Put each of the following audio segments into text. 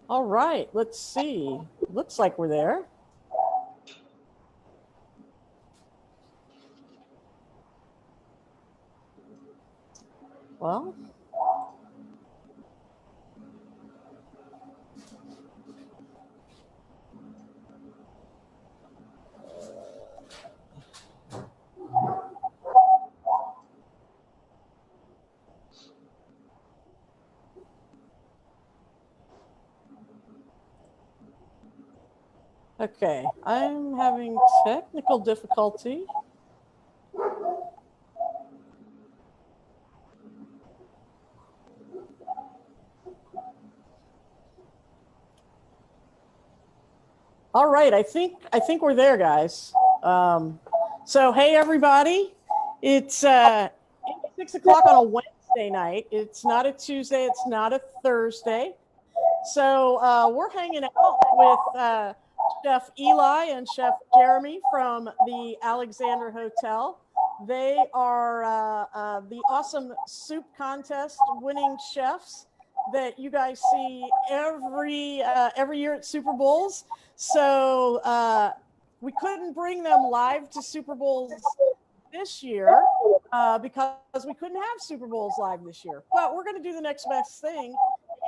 All right, let's see. Looks like we're there. Well, okay, I'm having technical difficulty. All right, I think we're there, guys. So hey, everybody, it's 6 o'clock on a Wednesday night. It's not a Tuesday. It's not a Thursday. So we're hanging out with Chef Eli and Chef Jeremy from the Alexander Hotel. They are the awesome soup contest winning chefs that you guys see every year at Super Bowls. So we couldn't bring them live to Super Bowls this year because we couldn't have Super Bowls live this year. But we're going to do the next best thing,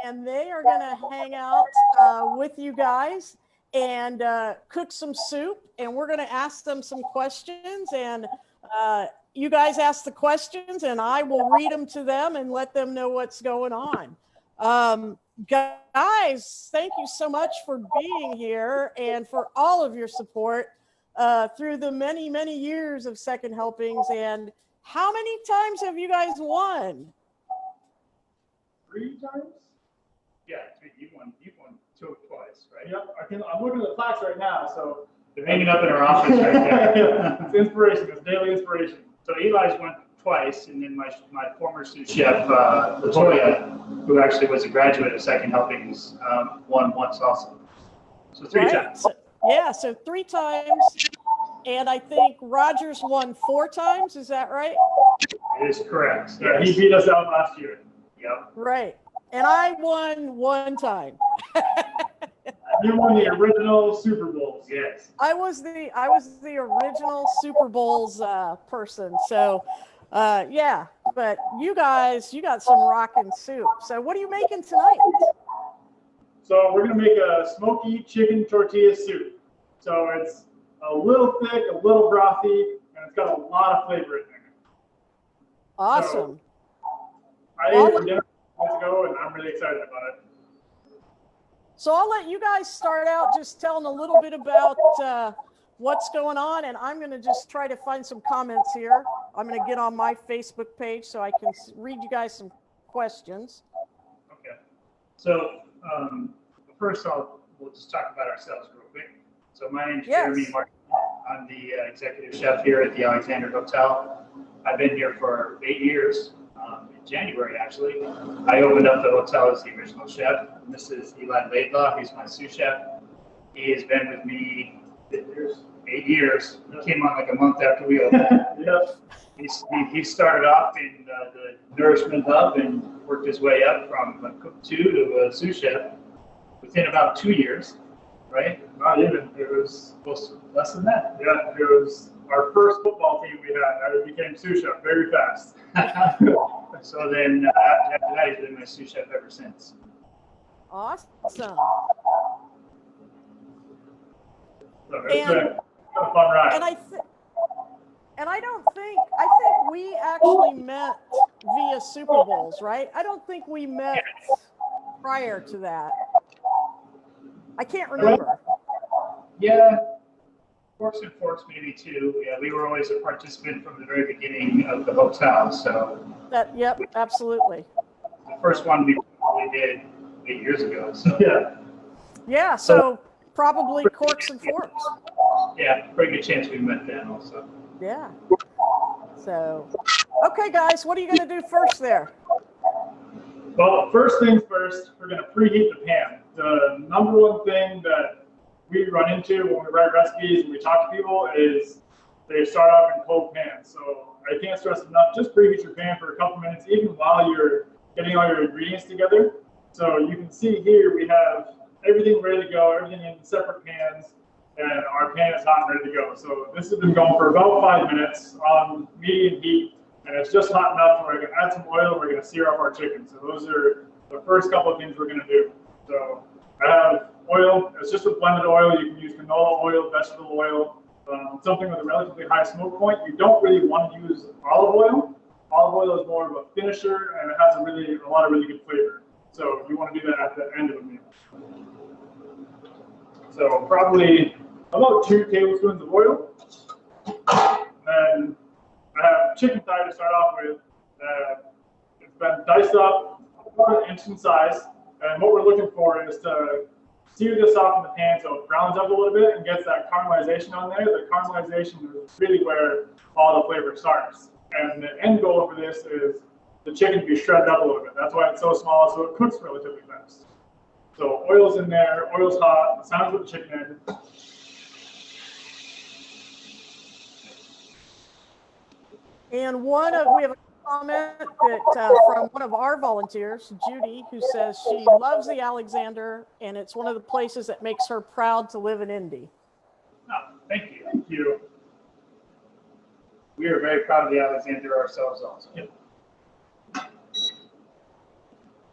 and they are going to hang out with you guys and cook some soup, and we're going to ask them some questions, and you guys ask the questions, and I will read them to them and let them know what's going on. Guys, thank you so much for being here and for all of your support through the many, many years of Second Helpings. And how many times have you guys won? 3 times? Yeah, you've won twice, right? Yep, I'm looking at the plaques right now, so. They're hanging up in our office right there. It's inspiration, it's daily inspiration. So Eli's won twice, and then my former sous chef, Latoya, who actually was a graduate of Second Helpings, won once also. So 3 times. So 3 times. And I think Rogers won 4 times. Is that right? It is correct. Yeah, he beat us out last year. Yep. Right. And I won 1 time. You won the original Super Bowls. Yes. I was the original Super Bowls person. So yeah, but you guys, you got some rockin' soup. So what are you making tonight? So we're gonna make a smoky chicken tortilla soup. So it's a little thick, a little brothy, and it's got a lot of flavor in there. Awesome. So I ate it for dinner months ago, and I'm really excited about it. So I'll let you guys start out just telling a little bit about what's going on, and I'm going to just try to find some comments here. I'm going to get on my Facebook page so I can read you guys some questions. Okay. So first we'll just talk about ourselves real quick. So my name is Jeremy Martin. I'm the executive chef here at the Alexander Hotel. I've been here for 8 years. In January, actually, I opened up the hotel as the original chef. And this is Eli Laidlaw. He's my sous chef. He has been with me 8 years. He came on like a month after we opened. Yep. He started off in the Nourishment Hub and worked his way up from a cook 2 to a sous chef within about 2 years, right? Not even. It was less than that. Yeah, it was our first football team we had. I became sous chef very fast. So then after that, he's been my sous chef ever since. Awesome. So it's been a fun ride. And I think we actually met via Super Bowls, right? I don't think we met prior to that. I can't remember. Yeah. Forks and Forks maybe too. Yeah, we were always a participant from the very beginning of the hotel. So Yep, absolutely. The first one we did 8 years ago. So yeah. So probably Corks and Forks. Yeah, pretty good chance we met then also. Yeah. So, okay, guys, what are you going to do first there? Well, first things first, we're going to preheat the pan. The number one thing that we run into when we write recipes and we talk to people is they start off in cold pans. So I can't stress enough, just preheat your pan for a couple minutes, even while you're getting all your ingredients together. So you can see here we have everything ready to go, everything in separate pans, and our pan is hot and ready to go. So this has been going for about 5 minutes on medium heat, and it's just hot enough where we're going to add some oil and we're going to sear up our chicken. So those are the first couple of things we're going to do. So I have oil. It's just a blended oil. You can use canola oil, vegetable oil, something with a relatively high smoke point. You don't really want to use olive oil. Olive oil is more of a finisher, and it has a lot of really good flavor. So you want to do that at the end of the meal. So probably about 2 tablespoons of oil. And I have chicken thigh to start off with. It's been diced up about 1 inch in size. And what we're looking for is to sear this off in the pan so it browns up a little bit and gets that caramelization on there. The caramelization is really where all the flavor starts. And the end goal for this is the chicken to be shredded up a little bit. That's why it's so small, so it cooks relatively fast. So oil's in there, oil's hot, sounds with the chicken in. And we have a comment that from one of our volunteers, Judy, who says she loves the Alexander, and it's one of the places that makes her proud to live in Indy. Oh, thank you. Thank you. We are very proud of the Alexander ourselves also. Yep.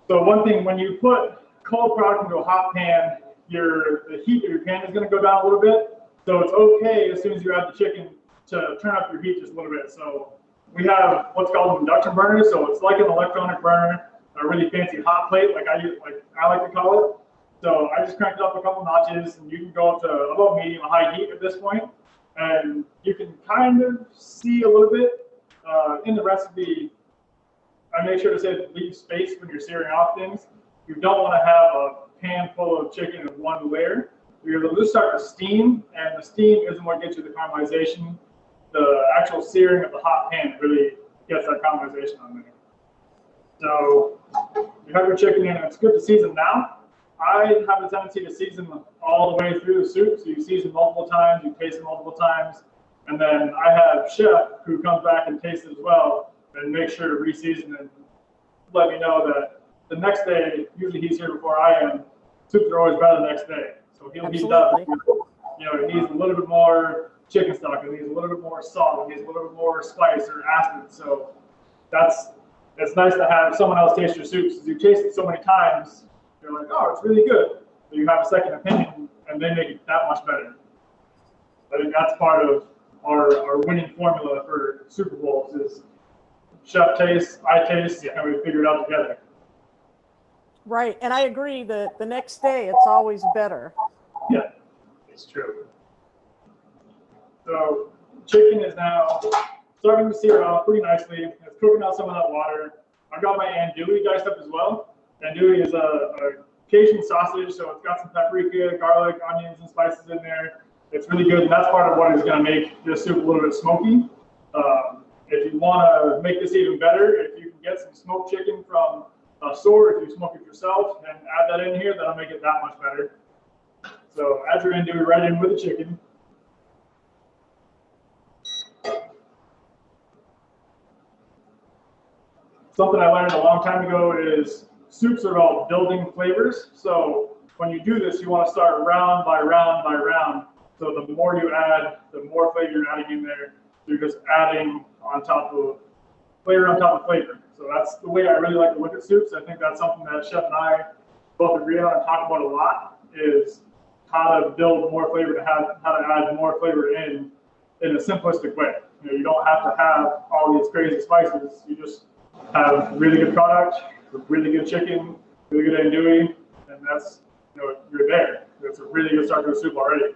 So one thing, when you put cold product into a hot pan, the heat of your pan is going to go down a little bit. So it's okay as soon as you add the chicken to turn up your heat just a little bit. So we have what's called an induction burner. So it's like an electronic burner, a really fancy hot plate, like I like to call it. So I just cranked it up a couple notches, and you can go up to about medium high heat at this point. And you can kind of see a little bit in the recipe. I make sure to say leave space when you're searing off things. You don't want to have a pan full of chicken in one layer. You're going to start to steam, and the steam isn't what gets you the caramelization. The actual searing of the hot pan really gets that caramelization on there. So you have your chicken in, and it's good to season now. I have a tendency to season all the way through the soup. So you season multiple times, you taste it multiple times. And then I have Chef who comes back and tastes it as well and make sure to re-season and let me know that the next day, usually he's here before I am, soups are always better the next day. So he'll heat up. It needs a little bit more chicken stock, it needs a little bit more salt, it needs a little bit more spice or acid. So it's nice to have someone else taste your soups. Because you taste it so many times, you're like, oh, it's really good. So you have a second opinion, and they make it that much better. I think that's part of our winning formula for Super Bowls is Chef tastes, I taste, and we figure it out together. Right, and I agree that the next day it's always better. Yeah, It's true. so chicken is now starting to sear off pretty nicely. It's cooking out some of that water. I got my andouille diced up as well. Andouille is a Cajun sausage, so it's got some paprika, garlic, onions, and spices in there. It's really good, and that's part of what is going to make this soup a little bit smoky. If you want to make this even better, if you can get some smoked chicken from a store, if you smoke it yourself, and add that in here, that'll make it that much better. So add your andouille right in with the chicken. Something I learned a long time ago is soups are about building flavors. So when you do this, you want to start round by round by round. So the more you add, the more flavor you're adding in there. You're just adding on top of flavor on top of flavor. So that's the way I really like to look at soups. I think that's something that Chef and I both agree on and talk about a lot is how to build more flavor, how to add more flavor in a simplistic way. You don't have to have all these crazy spices. You just have really good product, really good chicken, really good andouille, and that's, you're there. It's a really good start to a soup already.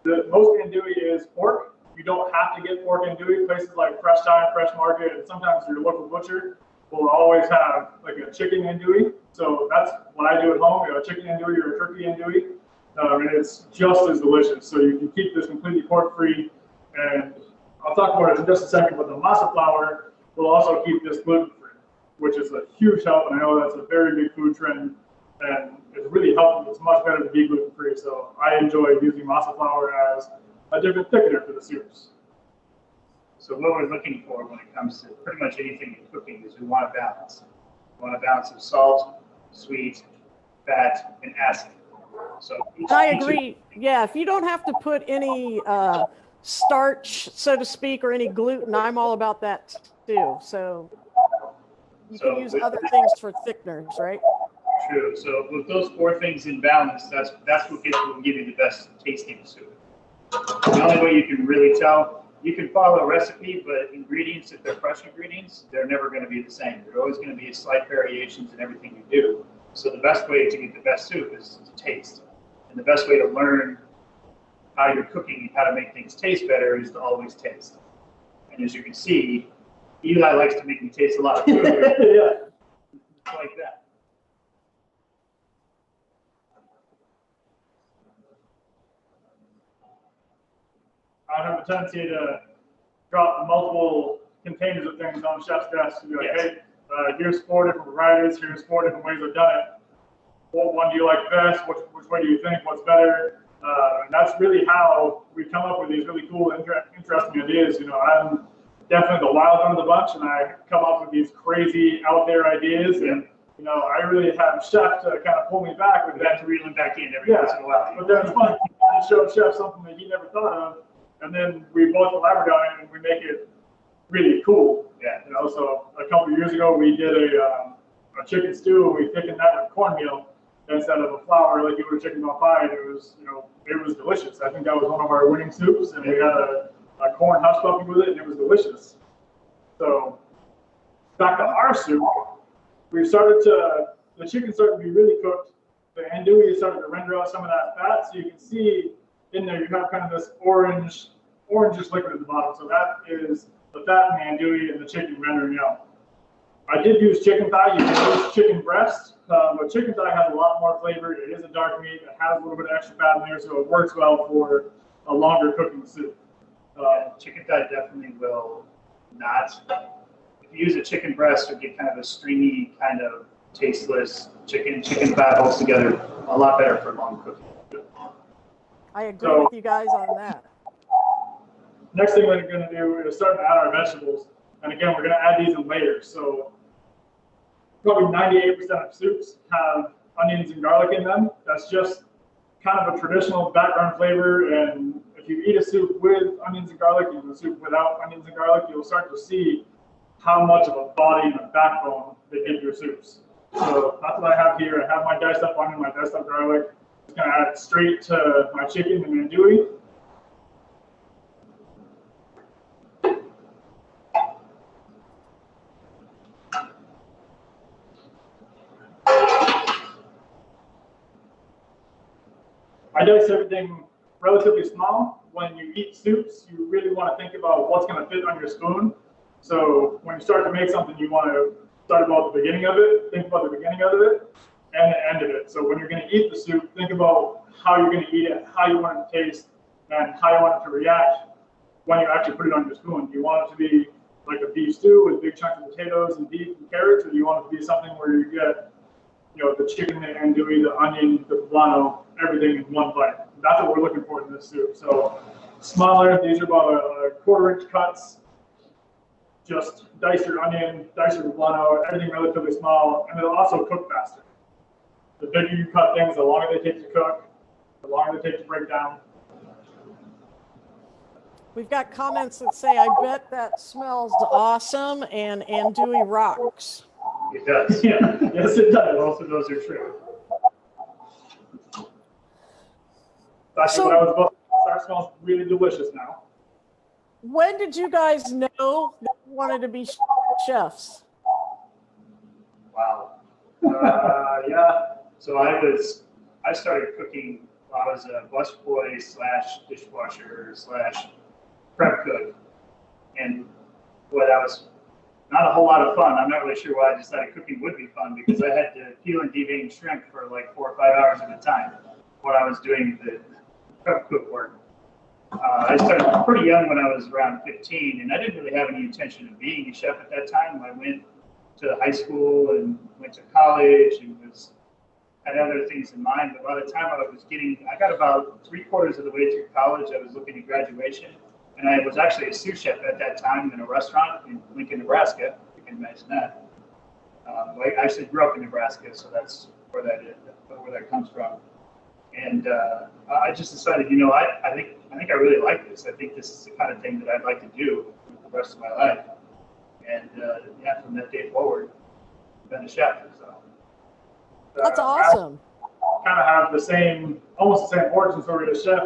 The most andouille is pork. You don't have to get pork andouille. Places like Fresh Time, Fresh Market, and sometimes your local butcher will always have like a chicken andouille. So that's what I do at home, a chicken andouille or a turkey andouille. And it's just as delicious. So you can keep this completely pork-free. And I'll talk about it in just a second, but the masa flour will also keep this gluten-free, which is a huge help. And I know that's a very big food trend. And it's really helpful. It's much better to be gluten-free. So I enjoy using masa flour as a different thickener for the soups. So what we're looking for when it comes to pretty much anything in cooking is we want a balance. We want a balance of salt, sweet, fat, and acid. So I agree. Yeah, if you don't have to put any starch, so to speak, or any gluten, I'm all about that too. So you can use other things for thickeners, right? True. So with those 4 things in balance, that's what will give you the best tasting soup. The only way you can really tell, you can follow a recipe, but ingredients, if they're fresh ingredients, they're never going to be the same. There's always going to be slight variations in everything you do. So the best way to get the best soup is to taste. And the best way to learn how you're cooking and how to make things taste better is to always taste. And as you can see, Eli likes to make me taste a lot of food. Yeah. It's like that. I have a tendency to drop multiple containers of things on chef's desk and be like, Yes. hey, here's 4 different varieties, here's 4 different ways I've done it. What one do you like best? Which way do you think? What's better? And that's really how we come up with these really cool, interesting ideas. You know, I'm definitely the wild one of the bunch, and I come up with these crazy out there ideas. And you know, I really have Chef to kind of pull me back with We have that. to reel him back in every once in a while. But then it's fun to show Chef something that he never thought of, and then we both collaborate on it and we make it really cool. Yeah. You know, so a couple of years ago we did a chicken stew. We thickened that with cornmeal instead of a flour like you would chicken pot pie. And it was, you know, it was delicious. I think that was one of our winning soups, and we had a corn hush puppy with it, and it was delicious. So back to our soup, we started to, the chicken started to be really cooked. The andouille started to render out some of that fat, so you can see in there you have kind of this orangish liquid at the bottom. So that is the fat in the andouille and the chicken rendering out. I did use chicken thigh. You can use chicken breast, but chicken thigh has a lot more flavor. It is a dark meat. It has a little bit of extra fat in there, so it works well for a longer cooking soup. Chicken thigh definitely will not. If you use a chicken breast, you'll get kind of a stringy, kind of tasteless chicken. Chicken fat holds together a lot better for long cooking. I agree with you guys on that. Next thing we're going to do is start to add our vegetables. And again, we're going to add these in layers. So probably 98% of soups have onions and garlic in them. That's just kind of a traditional background flavor. And if you eat a soup with onions and garlic and a soup without onions and garlic, you'll start to see how much of a body and a backbone they give your soups. So that's what I have here. I have my diced up onion, my diced up garlic. I'm just going to add it straight to my chicken and andouille. I dice everything relatively small. When you eat soups, you really want to think about what's going to fit on your spoon. So when you start to make something, you want to start about the beginning of it, think about the beginning of it, and the end of it. So when you're going to eat the soup, think about how you're going to eat it, how you want it to taste, and how you want it to react when you actually put it on your spoon. Do you want it to be like a beef stew with big chunks of potatoes and beef and carrots, or do you want it to be something where you get, you know, the chicken, the andouille, the onion, the poblano, everything in one bite? That's what we're looking for in this soup. So smaller, these are about a 1/4-inch cuts. Just dice your onion, dice your poblano, everything relatively small, and it'll also cook faster. The bigger you cut things, the longer they take to cook, the longer they take to break down. We've got comments that say, I bet that smells awesome, and andouille rocks. It does. Yeah, yes it does. Both of those are true. That's what I was about. That smells really delicious now. When did you guys know that you wanted to be chefs? Wow. Yeah. So I started cooking while I was a busboy / dishwasher / prep cook. And boy, that was not a whole lot of fun. I'm not really sure why I decided cooking would be fun, because I had to peel and devein shrimp for like 4 or 5 hours at a time when I was doing the prep cook work. I started pretty young when I was around 15, and I didn't really have any intention of being a chef at that time. I went to high school and went to college and had other things in mind. But by the time I got about 3/4 of the way through college, I was looking at graduation, and I was actually a sous chef at that time in a restaurant in Lincoln, Nebraska. You can imagine that. I actually grew up in Nebraska, so that's where that is. where that comes from. And I just decided, you know, I think I really like this. I think this is the kind of thing that I'd like to do for the rest of my life. And yeah, from that day forward, I've been a chef. So That's awesome. Kind of have the same, almost the same origin story as chef.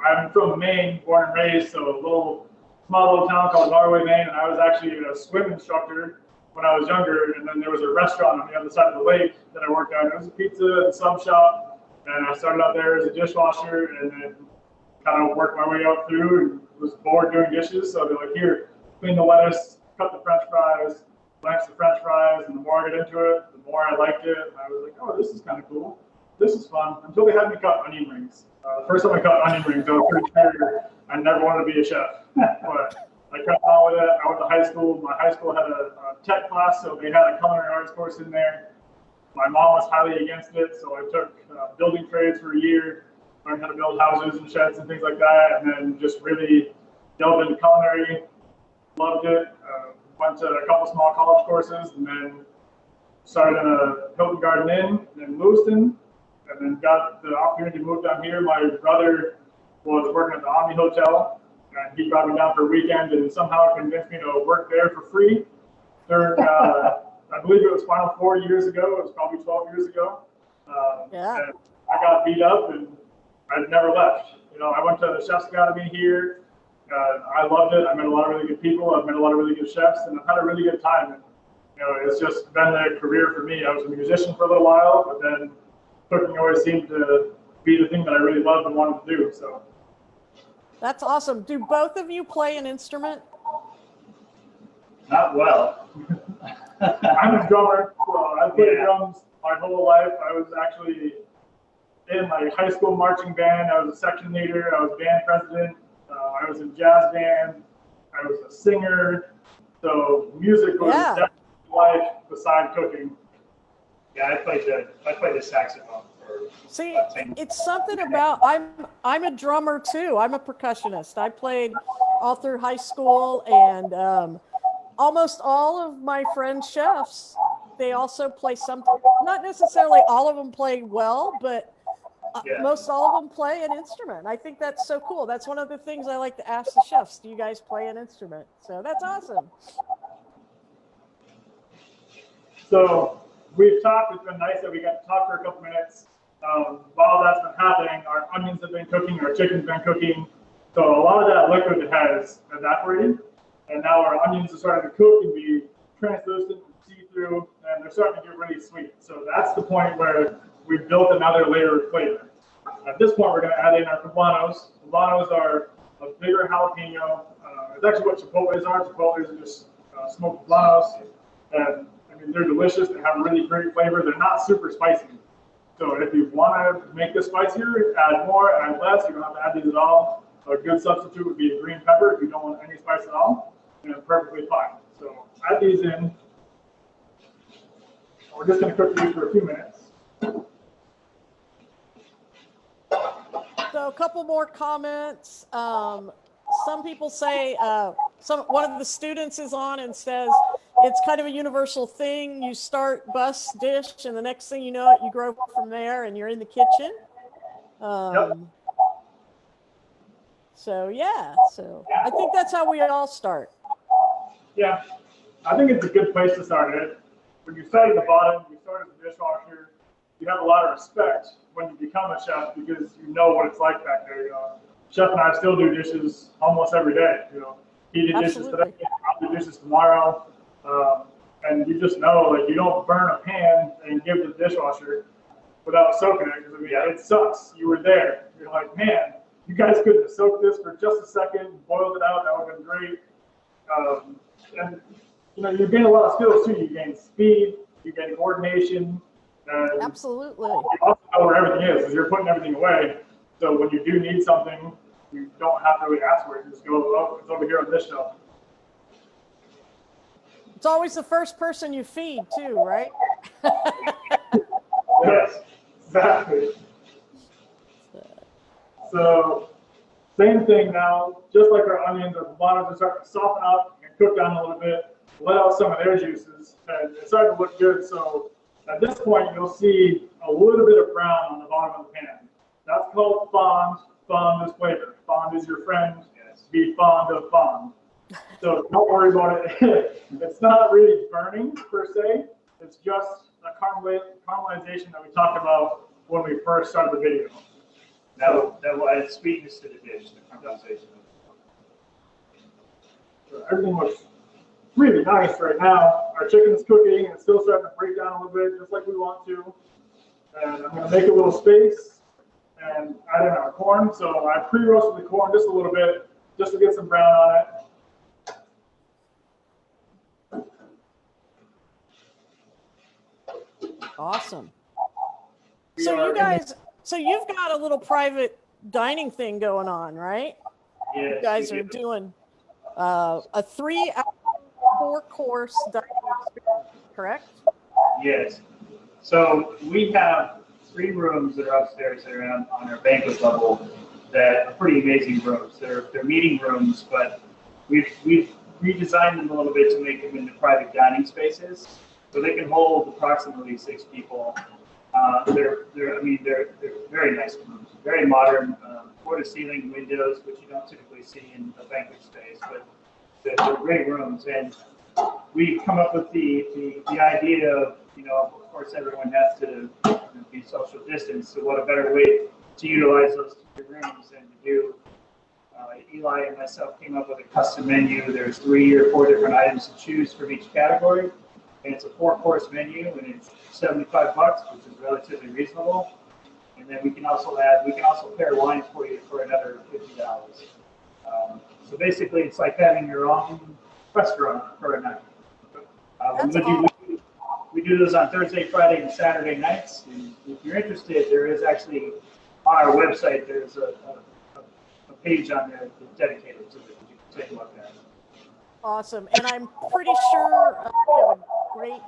I'm from Maine, born and raised, so a small little town called Norway, Maine, and I was actually a swim instructor when I was younger. And then there was a restaurant on the other side of the lake that I worked at. It was a pizza and sub shop, and I started out there as a dishwasher, and then kind of worked my way up through and was bored doing dishes. So they're like, here, clean the lettuce, cut the French fries, blanch the French fries, and the more I get into it, the more I liked it. And I was like, oh, this is kind of cool. This is fun. Until they had me cut onion rings. The first time I cut onion rings, I was pretty sure I never wanted to be a chef. But I kept on with it. I went to high school. My high school had a tech class, so they had a culinary arts course in there. My mom was highly against it, so I took building trades for a year, learned how to build houses and sheds and things like that, and then just really delved into culinary. Loved it. Went to a couple small college courses, and then started in a Hilton Garden Inn in Lewiston, and then got the opportunity to move down here. My brother was working at the Omni Hotel, and he brought me down for a weekend and somehow convinced me to work there for free. During, I believe it was Final Four years ago. It was probably 12 years ago. Yeah. And I got beat up, and I've never left. You know, I went to the Chef's Academy here. I loved it. I met a lot of really good people. I've met a lot of really good chefs, and I've had a really good time. And, you know, it's just been a career for me. I was a musician for a little while, but then cooking always seemed to be the thing that I really loved and wanted to do. So That's awesome. Do both of you play an instrument? not well. I'm a drummer. So I played drums my whole life. I was actually in my high school marching band. I was a section leader. I was band president. I was in jazz band. I was a singer. So music was definitely life beside cooking. Yeah, I played the saxophone for See, it's something about I'm a drummer too. I'm a percussionist. I played all through high school, and almost all of my friends chefs, they also play something. Not necessarily all of them play well, but most all of them play an instrument. I think that's so cool. That's one of the things I like to ask the chefs. Do you guys play an instrument? So that's awesome. So we've talked. It's been nice that we got to talk for a couple minutes. While that's been happening, our onions have been cooking, our chicken's been cooking. So a lot of that liquid has evaporated, and now our onions are starting to cook and be translucent and see-through, and they're starting to get really sweet. So that's the point where we've built another layer of flavor. At this point, we're going to add in our poblanos. Poblanos are a bigger jalapeno. It's actually what chipotles are. Chipotles are just smoked poblanos. And I mean, they're delicious. They have really great flavor. They're not super spicy. So if you want to make this spicier, add more, add less. You don't have to add these at all. A good substitute would be a green pepper if you don't want any spice at all, and it's perfectly fine. So add these in. We're just going to cook these for a few minutes. So a couple more comments. Some people say, one of the students is on and says, it's kind of a universal thing. You start bus dish, and the next thing you know it, you grow from there, and you're in the kitchen. So yeah, I think that's how we all start. Yeah, I think it's a good place to start it. When you start at the bottom, you start as a dishwasher, you have a lot of respect when you become a chef because you know what it's like back there. You know, Chef and I still do dishes almost every day. You know, he did dishes today, I'll do dishes tomorrow. And you just know, like, you don't burn a pan and give the dishwasher without soaking it. Because I mean, it sucks. You were there. You're like, man, you guys could have soaked this for just a second, boiled it out. That would have been great. And you know, you gain a lot of skills too. You gain speed. You gain coordination. And Absolutely. You also know where everything is because you're putting everything away. So when you do need something, you don't have to really ask for it. You just go, oh, it's over here on this shelf. It's always the first person you feed too, right? Yes, exactly. So same thing now, just like our onions, our tomatoes are starting to soften up and cook down a little bit, let out some of their juices, and it's starting to look good. So At this point, you'll see a little bit of brown on the bottom of the pan. That's called fond. Fond is flavor. Fond is your friend. Yes. Be fond of fond. So don't worry about it. It's not really burning per se. It's just a caramelization that we talked about when we first started the video. That will add sweetness to the dish, the caramelization. So everything looks really nice right now. Our chicken's cooking. It's still starting to break down a little bit, just like we want to. And I'm going to make a little space and add in our corn. So I pre-roasted the corn just a little bit, just to get some brown on it. Awesome. So you guys, so you've got a little private dining thing going on, right? Yes, You guys we are do. doing a 3-hour, 4-course dining experience, correct? Yes. So we have 3 rooms that are upstairs that are on our banquet level that are pretty amazing rooms. They're meeting rooms, but we've redesigned them a little bit to make them into private dining spaces, so they can hold approximately 6 people. They're very nice rooms, very modern, floor-to-ceiling windows, which you don't typically see in a banquet space, but they're great rooms. And we come up with the idea of, of course, everyone has to be social distance. So what a better way to utilize those 2 rooms than to do. Eli and myself came up with a custom menu. There's 3 or 4 different items to choose from each category, and it's a 4-course menu, and it's $75, which is relatively reasonable. And then we can also pair wine for you for another $50. So basically, it's like having your own restaurant for a night. That's awesome. We do those on Thursday, Friday, and Saturday nights. And if you're interested, there is actually on our website, there's a page on there that's dedicated to it. You can take a look at it. Awesome. And I'm pretty sure we have a great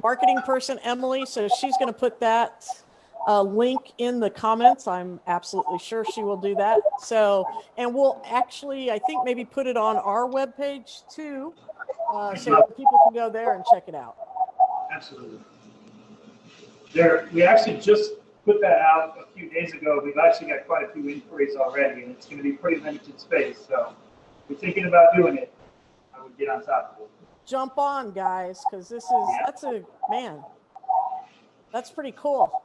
marketing person, Emily, so she's going to put that link in the comments. I'm absolutely sure she will do that. So, and we'll actually, I think, maybe put it on our webpage too, so that people can go there and check it out. Absolutely. We actually just put that out a few days ago. We've actually got quite a few inquiries already, and it's going to be pretty limited space. So if you're thinking about doing it, I would get on top of it. Jump on, guys, because that's pretty cool.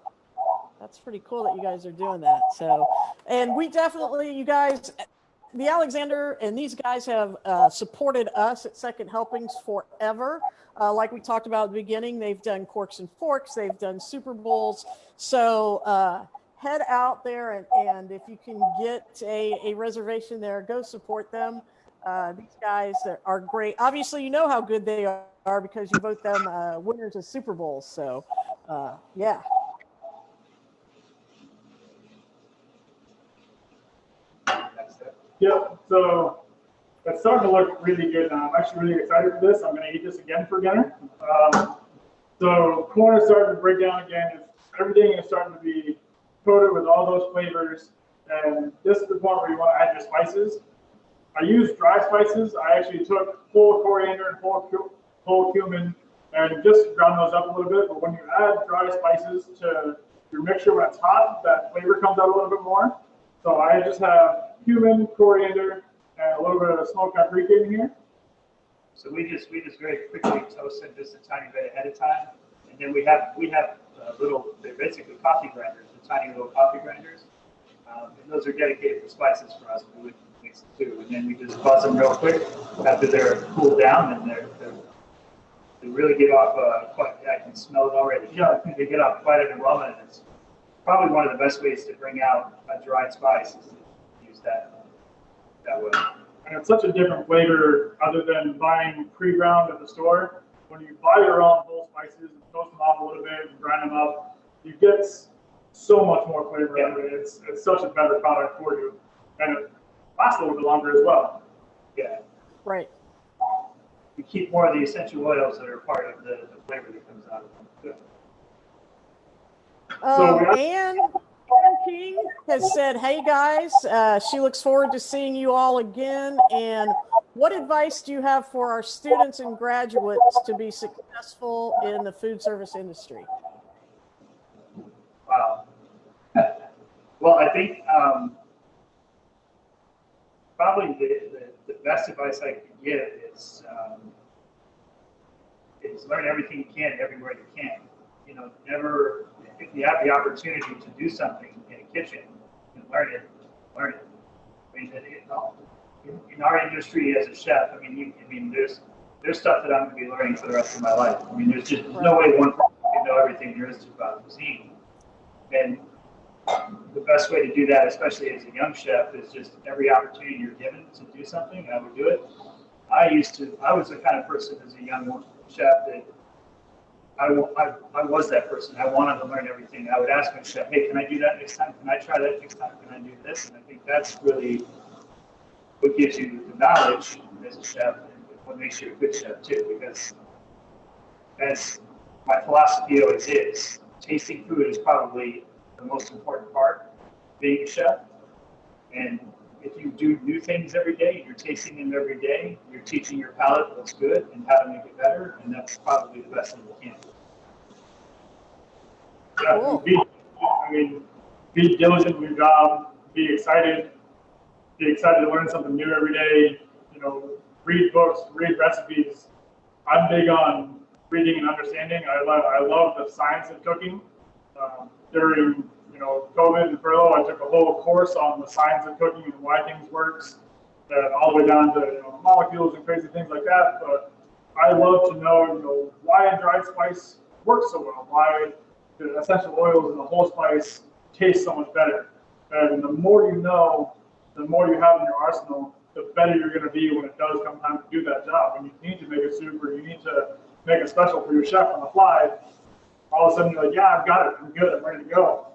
That's pretty cool that you guys are doing that. So, and we definitely, you guys, the Alexander and these guys have supported us at Second Helpings forever. Like we talked about at the beginning, they've done Corks and Forks, they've done Super Bowls. So head out there and if you can get a reservation there, go support them. These guys are great. Obviously, you know how good they are because you vote them winners of Super Bowls. So, yeah. Yep, so it's starting to look really good now. I'm actually really excited for this. I'm going to eat this again for dinner. So corn is starting to break down again. Everything is starting to be coated with all those flavors. And this is the point where you want to add your spices. I used dry spices. I actually took whole coriander and whole cumin and just ground those up a little bit. But when you add dry spices to your mixture when it's hot, that flavor comes out a little bit more. So I just have cumin, coriander, and a little bit of smoked paprika in here. So we just very quickly toasted this a tiny bit ahead of time, and then we have little, they're basically coffee grinders, the tiny little coffee grinders, and those are dedicated for spices for us. We would mix them too, and then we just buzz them real quick after they're cooled down, and they really get off quite. I can smell it already. Yeah, they get off quite an aroma, and it's probably one of the best ways to bring out a dried spice is to use that way. And it's such a different flavor other than buying pre-ground at the store. When you buy your own whole spices and toast them off a little bit and grind them up, you get so much more flavor out of it. It's such a better product for you. And it lasts a little bit longer as well. Yeah. Right. You keep more of the essential oils that are part of the flavor that comes out of them. And Ching has said, hey guys, she looks forward to seeing you all again. And what advice do you have for our students and graduates to be successful in the food service industry? Wow. Well, I think probably the best advice I can give is learn everything you can everywhere you can. You know, never, if you have the opportunity to do something in a kitchen, you know, learn it. I mean, in our industry as a chef, I mean, there's stuff that I'm going to be learning for the rest of my life. I mean, there's no way one person can know everything there is about cuisine. And the best way to do that, especially as a young chef, is just every opportunity you're given to do something, I would do it. I was the kind of person as a young chef that I was that person. I wanted to learn everything. I would ask my chef, hey, can I do that next time? Can I try that next time? Can I do this? And I think that's really what gives you the knowledge as a chef and what makes you a good chef too, because as my philosophy always is, tasting food is probably the most important part of being a chef. And if you do new things every day, you're tasting them every day, you're teaching your palate what's good and how to make it better, and that's probably the best thing you can do. Yeah, Cool. be diligent in your job, be excited to learn something new every day, you know, read books, read recipes. I'm big on reading and understanding. I love the science of cooking. During, you know, COVID and furlough, I took a whole course on the science of cooking and why things works, all the way down to, you know, molecules and crazy things like that. But I love to know, you know, why a dried spice works so well, why the essential oils in the whole spice taste so much better. And the more you know, the more you have in your arsenal, the better you're going to be when it does come time to do that job. When you need to make a soup or you need to make a special for your chef on the fly, all of a sudden you're like, yeah, I've got it, I'm good, I'm ready to go.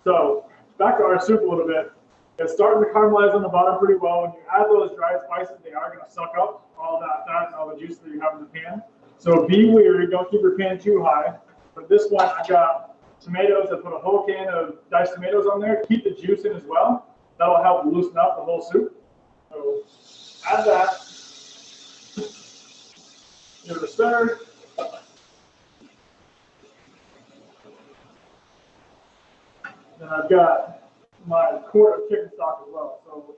So back to our soup a little bit. It's starting to caramelize on the bottom pretty well. When you add those dried spices, they are going to suck up all that fat and all the juice that you have in the pan. So be wary, don't keep your pan too high. For this one, I got tomatoes. I put a whole can of diced tomatoes on there. Keep the juice in as well. That'll help loosen up the whole soup. So add that. Give it a stir. Then I've got my quart of chicken stock as well. So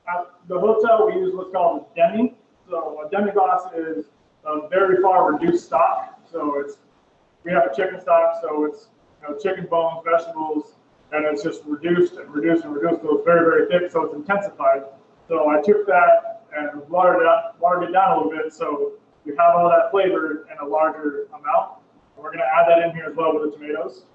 at the hotel, we use what's called a demi. So a demi-glace is a very far reduced stock. So we have a chicken stock, so it's, you know, chicken bones, vegetables, and it's just reduced and reduced and reduced. So it's very, very thick. So it's intensified. So I took that and watered it down a little bit. So we have all that flavor in a larger amount. And we're going to add that in here as well with the tomatoes.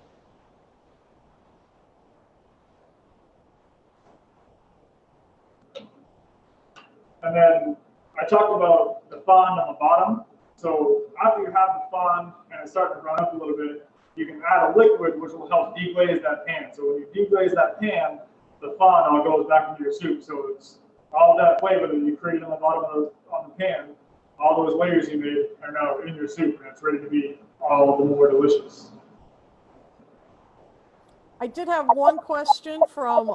And then I talked about the fond on the bottom. So after you have the fond and it's starting to run up a little bit, you can add a liquid which will help deglaze that pan. So when you deglaze that pan, the fond all goes back into your soup. So it's all that flavor that you created on the bottom of the pan, all those layers you made are now in your soup, and it's ready to be all the more delicious. I did have one question from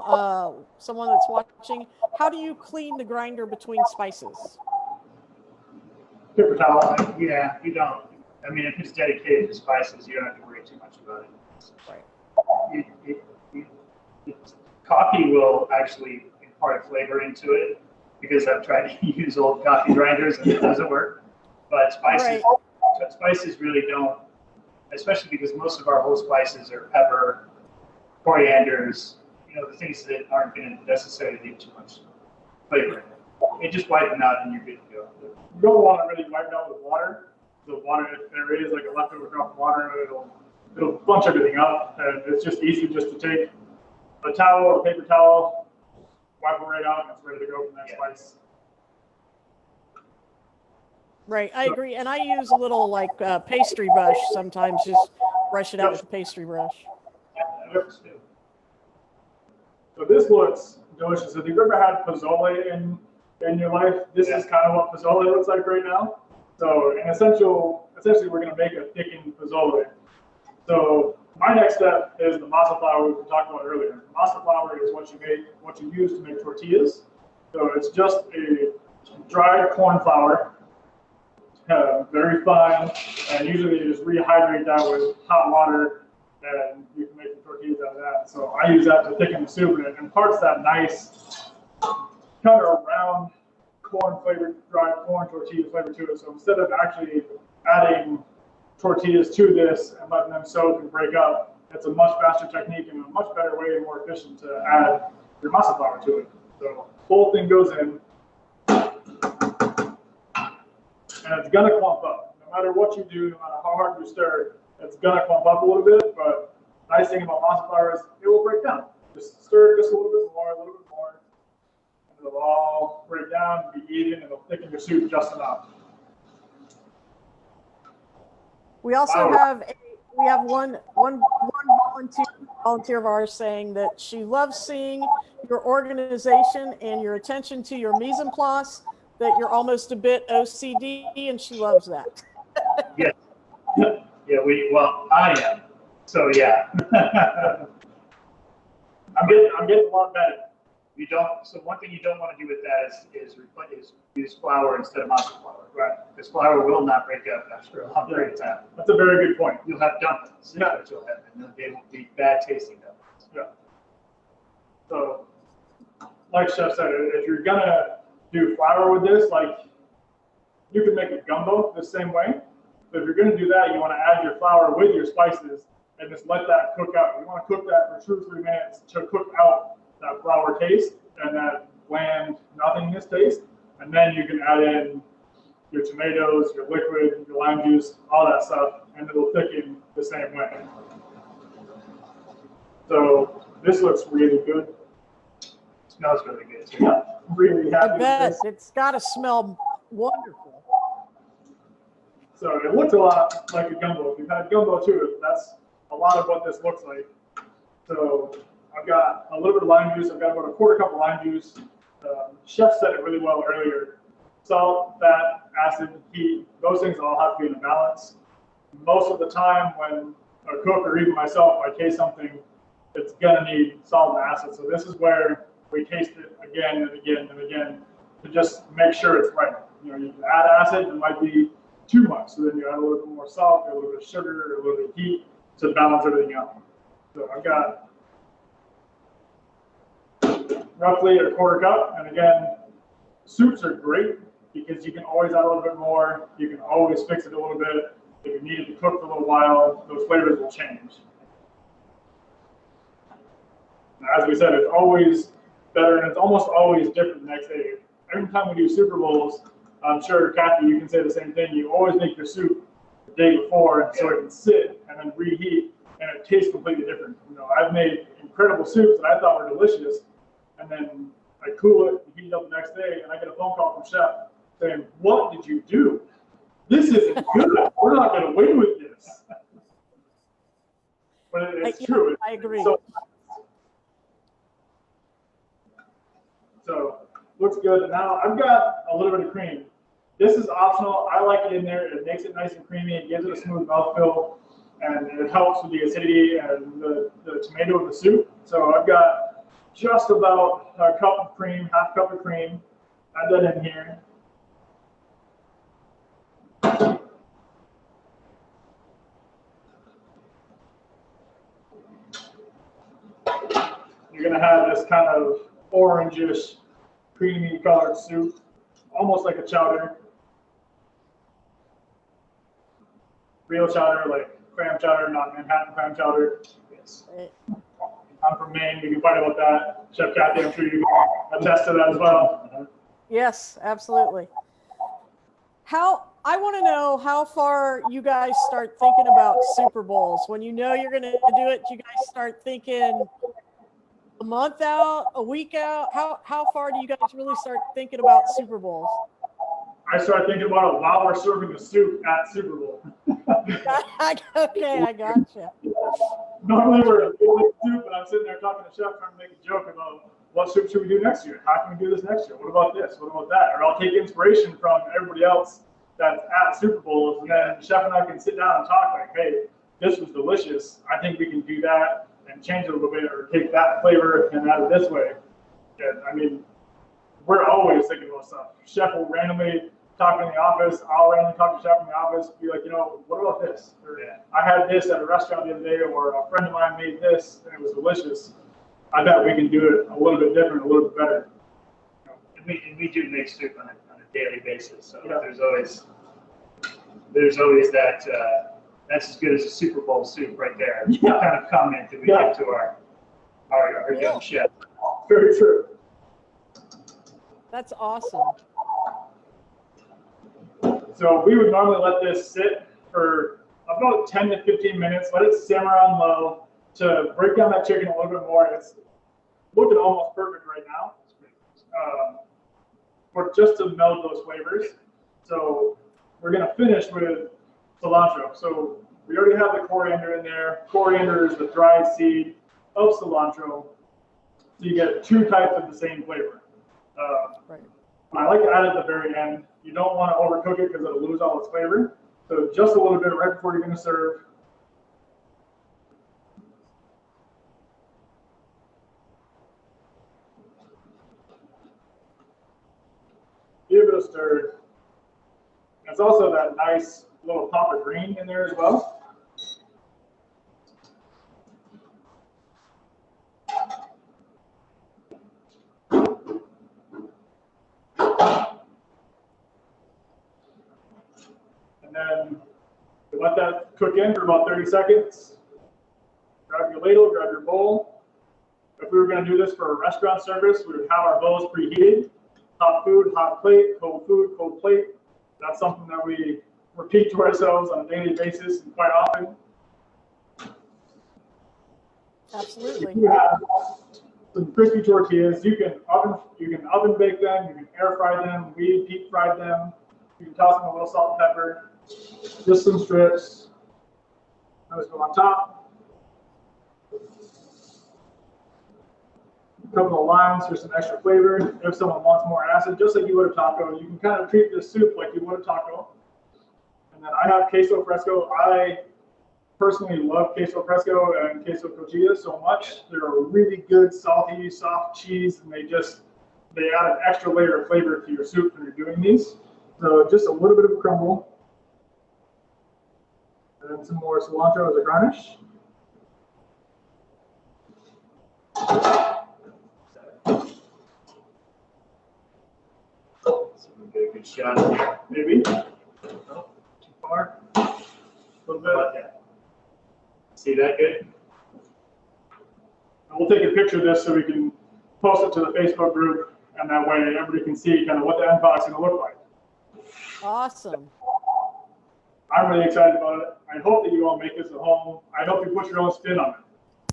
someone that's watching. How do you clean the grinder between spices? Paper towel. Yeah, you don't. I mean, if it's dedicated to spices, you don't have to worry too much about it. Right. Coffee will actually impart flavor into it, because I've tried to use old coffee grinders and it doesn't work. But spices really don't, especially because most of our whole spices are pepper, corianders, you know, the things that aren't going to necessarily leave too much flavor. You just wipe them out and you're good to go. You don't want to really wipe it out with water. The water, if there is like a leftover drop of water, it'll bunch everything up. And it's just easy just to take a towel or a paper towel, wipe it right out, and it's ready to go from that spice. Right, I agree. And I use a little like pastry brush sometimes, just brush it out with a pastry brush. So this looks delicious. If you've ever had pozole in your life, this is kind of what pozole looks like right now. So essentially we're going to make a thickened pozole. So my next step is the masa flour we were talking about earlier. Masa flour is what you use to make tortillas. So it's just a dried corn flour, very fine, and usually you just rehydrate that with hot water, and you can make the tortillas out of that. So I use that to thicken the soup, and it imparts that nice kind of round corn flavored, dried corn tortilla flavor to it. So instead of actually adding tortillas to this and letting them soak and break up, it's a much faster technique and a much better way and more efficient to add your masa flour to it. So the whole thing goes in, and it's gonna clump up. No matter what you do, no matter how hard you stir, it's gonna clump up a little bit, but the nice thing about masa flour is it will break down. Just stir it just a little bit more, and it'll all break down, be even, and it'll thicken your soup just enough. We also have one volunteer of ours saying that she loves seeing your organization and your attention to your mise en place, that you're almost a bit OCD, and she loves that. Yeah. Yeah, I am. So yeah. I'm getting a lot better. So one thing you don't want to do with that is use flour instead of masa flour. Right. Because flour will not break up after a long period of time. That's a very good point. You'll have dumplings. Yeah. That you'll have, and they will be bad tasting dumplings. Yeah. So, like Chef said, if you're gonna do flour with this, like you can make a gumbo the same way. But if you're gonna do that, you want to add your flour with your spices and just let that cook out. You want to cook that for 2 or 3 minutes to cook out that flour taste and that bland nothingness taste, and then you can add in your tomatoes, your liquid, your lime juice, all that stuff, and it'll thicken the same way. So this looks really good. Smells really good too. Yeah, really happy I bet with this. it's got to smell wonderful. So it looks a lot like a gumbo. If you've had gumbo too, that's a lot of what this looks like. So I've got a little bit of lime juice. I've got about a 1/4 cup of lime juice. Chef said it really well earlier. Salt, fat, acid, heat, those things all have to be in a balance. Most of the time when a cook or even myself, I taste something, it's gonna need salt and acid. So this is where we taste it again and again and again to just make sure it's right. You know, you can add acid, it might be too much. So then you add a little bit more salt, a little bit of sugar, a little bit of heat to balance everything out. So I've got roughly a 1/4 cup. And again, soups are great because you can always add a little bit more. You can always fix it a little bit. If you need it to cook for a little while, those flavors will change. As we said, it's always better and it's almost always different the next day. Every time we do Super Bowls, I'm sure, Kathy, you can say the same thing. You always make your soup the day before so it can sit and then reheat and it tastes completely different. You know, I've made incredible soups that I thought were delicious, and then I cool it and heat it up the next day, and I get a phone call from Chef saying, "What did you do? This isn't good. We're not going to win with this." But it's true. I agree. So looks good. And now I've got a little bit of cream. This is optional. I like it in there. It makes it nice and creamy. It gives it a smooth mouthfeel, and it helps with the acidity and the tomato in the soup. So I've got just about a cup of cream, 1/2 cup of cream. Add that in here. You're gonna have this kind of orangish, creamy colored soup, almost like a chowder. Real chowder, like clam chowder, not Manhattan clam chowder. Yes. I'm from Maine. We can fight about that. Chef Kathy, I'm sure you can attest to that as well. Yes, absolutely. I want to know how far you guys start thinking about Super Bowls. When you know you're going to do it, you guys start thinking a month out, a week out? How far do you guys really start thinking about Super Bowls? I start thinking about it while we're serving the soup at Super Bowl. Okay, I gotcha. Normally we're doing soup, and I'm sitting there talking to Chef, trying to make a joke about what soup should we do next year? How can we do this next year? What about this? What about that? Or I'll take inspiration from everybody else that's at Super Bowls, and then Chef and I can sit down and talk like, hey, this was delicious. I think we can do that and change it a little bit, or take that flavor and add it this way. And I mean, we're always thinking about stuff. Chef will randomly talk in the office. I'll randomly talk to chef in the office. Be like, what about this? Or, I had this at a restaurant the other day, or a friend of mine made this and it was delicious. I bet we can do it a little bit different, a little bit better. And we do make soup on a daily basis. So there's always that. That's as good as a Super Bowl soup right there. Yeah. Kind of comment that we give to our young chef. Very true. That's awesome. So we would normally let this sit for about 10 to 15 minutes, let it simmer on low to break down that chicken a little bit more. It's looking almost perfect right now. For just to meld those flavors. So we're gonna finish with cilantro. So we already have the coriander in there. Coriander is the dried seed of cilantro. So you get two types of the same flavor. Right. I like to add it at the very end. You don't want to overcook it because it'll lose all its flavor. So just a little bit right before you're going to serve. Give it a stir. There's also that nice little pop of green in there as well. And we let that cook in for about 30 seconds. Grab your ladle, grab your bowl. If we were going to do this for a restaurant service, we would have our bowls preheated. Hot food, hot plate, cold food, cold plate. That's something that we repeat to ourselves on a daily basis and quite often. Absolutely. If you have some crispy tortillas, you can oven bake them, you can air fry them, we deep fry them. You can toss them a little salt and pepper, just some strips. Those go on top. A couple of limes for some extra flavor. If someone wants more acid, just like you would a taco, you can kind of treat this soup like you would a taco. And then I have queso fresco. I personally love queso fresco and queso cotija so much. They're a really good, salty, soft cheese, and they add an extra layer of flavor to your soup when you're doing these. So just a little bit of a crumble. And then some more cilantro as a garnish. So we get a good shot in here. Maybe. No, too far. A little bit. How about that? See that good? And we'll take a picture of this so we can post it to the Facebook group, and that way everybody can see kind of what the end product's going to look like. Awesome. I'm really excited about it. I hope that you all make this at home. I hope you put your own spin on it.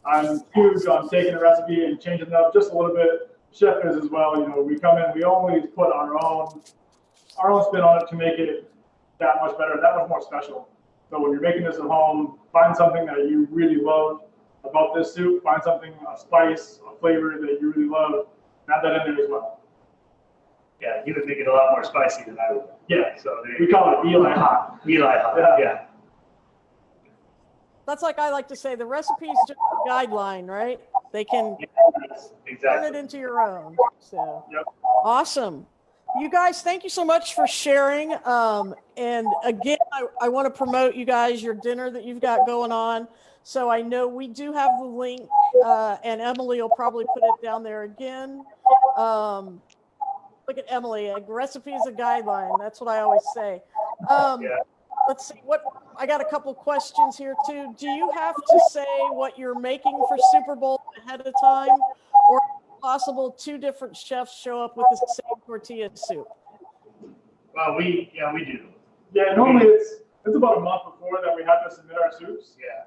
I'm huge on taking a recipe and changing it up just a little bit. Chef is as well. We come in, we always put our own spin on it to make it that much better, that much more special. So when you're making this at home, find something that you really love about this soup. Find something, a spice, a flavor that you really love. Add that in there as well. Yeah, you would make it a lot more spicy than I would. Yeah, So there we you go. call it Eli hot. Eli hot. Yeah. That's like I like to say, the recipe is just a guideline, right? They can turn Exactly. it into your own. So Yep. awesome. You guys, thank you so much for sharing. And again, I want to promote you guys, your dinner that you've got going on. So I know we do have the link, and Emily will probably put it down there again. Look at Emily, a recipe is a guideline. That's what I always say. Yeah. Let's see, I got a couple questions here too. Do you have to say what you're making for Super Bowl ahead of time, or is it possible two different chefs show up with the same tortilla soup? Well, we do. Yeah, normally it's about a month before that we have to submit our soups. Yeah.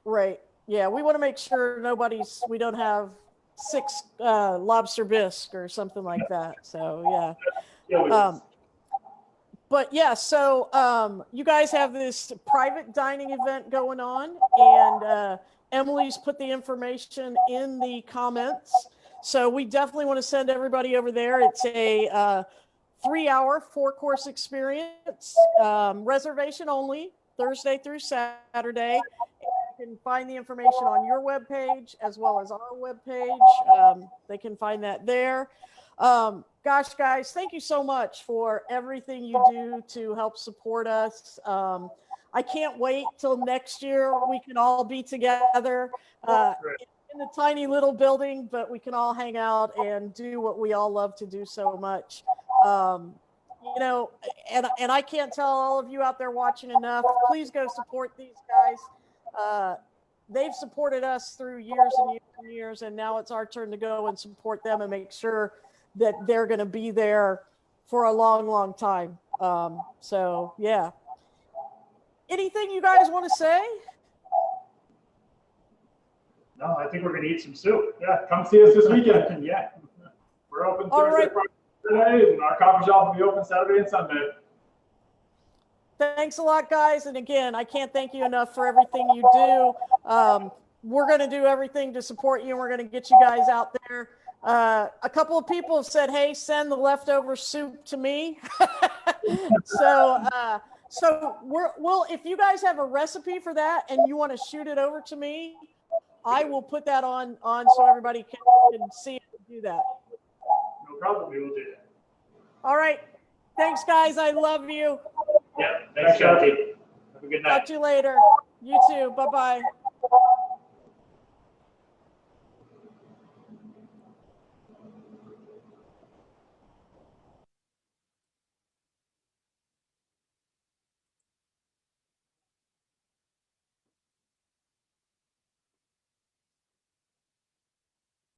Right. Yeah, we want to make sure we don't have 6 lobster bisque or something like that. So yeah. But yeah, so you guys have this private dining event going on, and Emily's put the information in the comments. So we definitely want to send everybody over there. It's a 3-hour, 4-course experience, reservation only. Thursday through Saturday. You can find the information on your webpage as well as our webpage. They can find that there. Gosh, guys, thank you so much for everything you do to help support us. I can't wait till next year. We can all be together in the tiny little building, but we can all hang out and do what we all love to do so much. You know, and I can't tell all of you out there watching enough. Please go support these guys. They've supported us through years and years and years, and now it's our turn to go and support them and make sure that they're going to be there for a long, long time. So yeah. Anything you guys want to say? No, I think we're gonna eat some soup. Yeah, come see us this weekend. Yeah. We're open All Thursday, right. Friday, and our coffee shop will be open Saturday and Sunday. Thanks a lot, guys. And again, I can't thank you enough for everything you do. We're going to do everything to support you, and we're going to get you guys out there. A couple of people have said, hey, send the leftover soup to me. So we'll if you guys have a recipe for that and you want to shoot it over to me, I will put that on so everybody can see it and do that. No problem, we will do that. All right. Thanks, guys. I love you. Yeah, thanks, Shelty. Have a good night. Talk to you later. You too. Bye-bye.